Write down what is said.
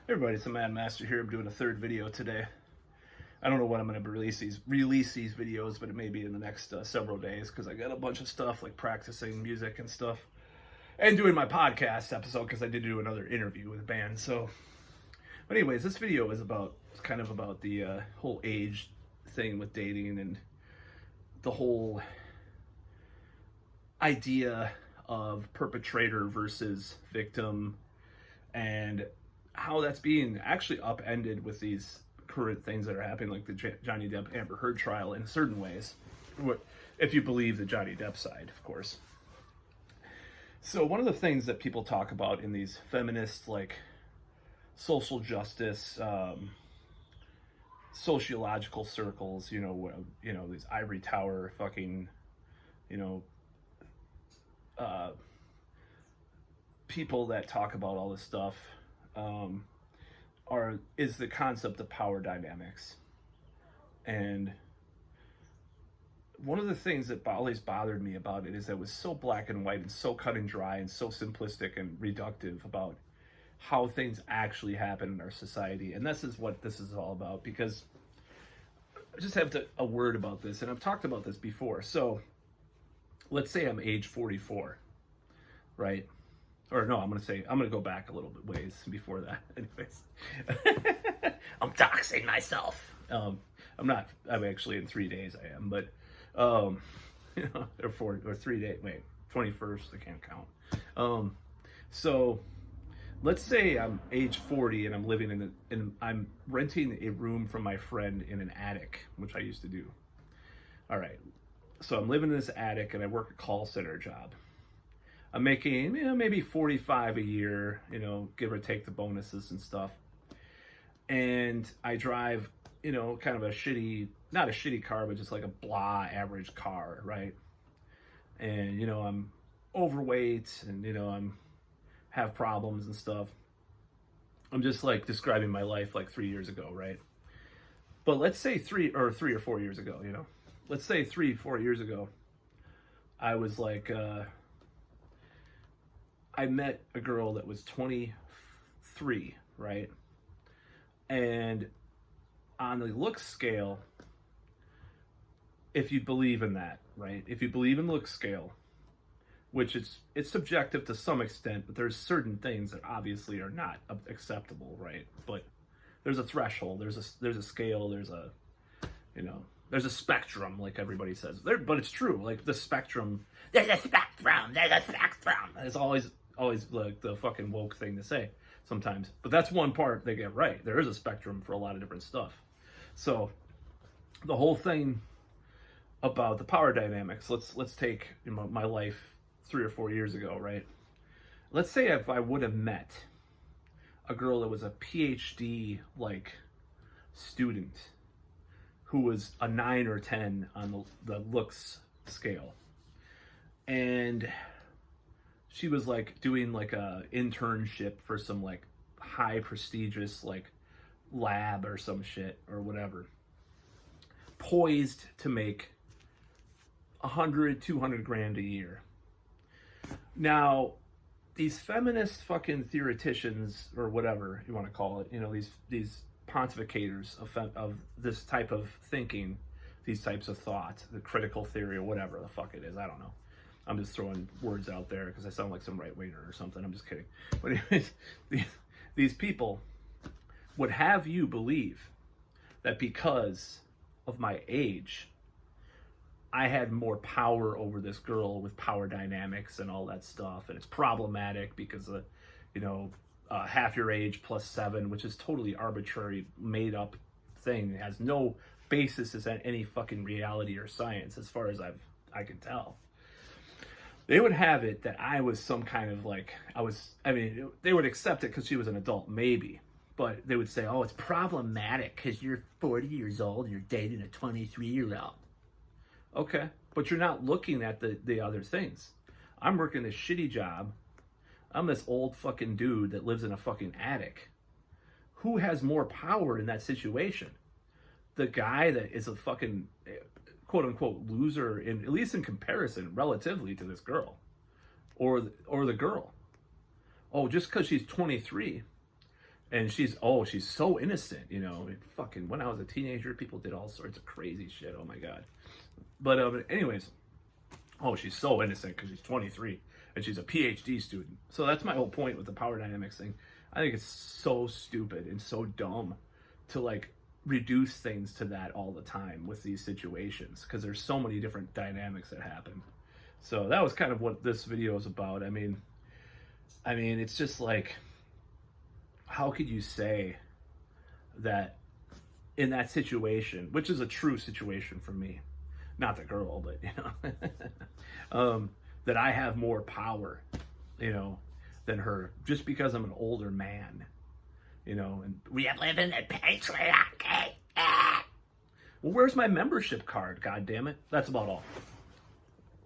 Hey everybody, it's the Mad Master here. I'm doing a third video today. I don't know when I'm going to release these videos, but it may be in the next several days because I got a bunch of stuff like practicing music and stuff, and doing my podcast episode because I did do another interview with a band. So, but anyways, this video is about the whole age thing with dating and the whole idea of perpetrator versus victim, and how that's being actually upended with these current things that are happening, like the Johnny Depp Amber Heard trial in certain ways, if you believe the Johnny Depp side, of course. So one of the things that people talk about in these feminist, like social justice, sociological circles, these ivory tower fucking, people that talk about all this stuff, is the concept of power dynamics. And one of the things that always bothered me about it is that it was so black and white and so cut and dry and so simplistic and reductive about how things actually happen in our society. And this is what this is all about, because I just have a word about this, and I've talked about this before. So let's say I'm age 44, right? Or no, I'm going to go back a little bit ways before that. Anyways, I'm doxing myself. I'm actually in 3 days I am, but, or 3 days, 21st, I can't count. So let's say I'm age 40 and I'm living and I'm renting a room from my friend in an attic, which I used to do. All right. So I'm living in this attic and I work a call center job. I'm making, maybe 45 a year, give or take the bonuses and stuff. And I drive, kind of a shitty, not a shitty car, but just like a blah average car, right? And, I'm overweight and, I'm have problems and stuff. I'm just like describing my life like 3 years ago, right? But let's say 3 or 4 years ago, let's say 3-4 years ago, I was like, I met a girl that was 23, right? And on the look scale, if you believe in that, right? If you believe in look scale, which it's subjective to some extent, but there's certain things that obviously are not acceptable, right? But there's a threshold, there's a scale, there's a spectrum, like everybody says. But it's true, like the spectrum, there's a spectrum. It's always like the fucking woke thing to say sometimes. But that's one part they get right. There is a spectrum for a lot of different stuff. So the whole thing about the power dynamics, let's take my life 3 or 4 years ago, right? Let's say if I would have met a girl that was a PhD like student who was a 9 or 10 on the looks scale, and she was like doing like a internship for some like high prestigious like lab or some shit or whatever, poised to make 100-200 grand a year. Now, these feminist fucking theoreticians or whatever you want to call it, these pontificators of this type of thinking, these types of thought, the critical theory or whatever the fuck it is, I don't know. I'm just throwing words out there because I sound like some right-winger or something. I'm just kidding. But anyways, these people would have you believe that because of my age, I had more power over this girl with power dynamics and all that stuff. And it's problematic because of, half your age plus 7, which is totally arbitrary, made up thing. It has no basis as any fucking reality or science as far as I can tell. They would have it that I was some kind of like, they would accept it because she was an adult, maybe. But they would say, oh, it's problematic because you're 40 years old and you're dating a 23-year-old. Okay, but you're not looking at the other things. I'm working this shitty job. I'm this old fucking dude that lives in a fucking attic. Who has more power in that situation? The guy that is a fucking quote unquote loser, at least in comparison relatively to this girl, or the girl. Oh, just because she's 23 And she's so innocent, you know. Fucking when I was a teenager, people did all sorts of crazy shit. Oh my god. But anyways, she's so innocent because she's 23 and she's a PhD student. So that's my whole point with the power dynamics thing. I think it's so stupid and so dumb to like reduce things to that all the time with these situations, because there's so many different dynamics that happen. So that was kind of what this video is about. I mean, it's just like, how could you say that in that situation, which is a true situation for me, not the girl, but you know, that I have more power, you know, than her, just because I'm an older man, you know, and we have lived in the patriarchy. Well, where's my membership card? God damn it. That's about all.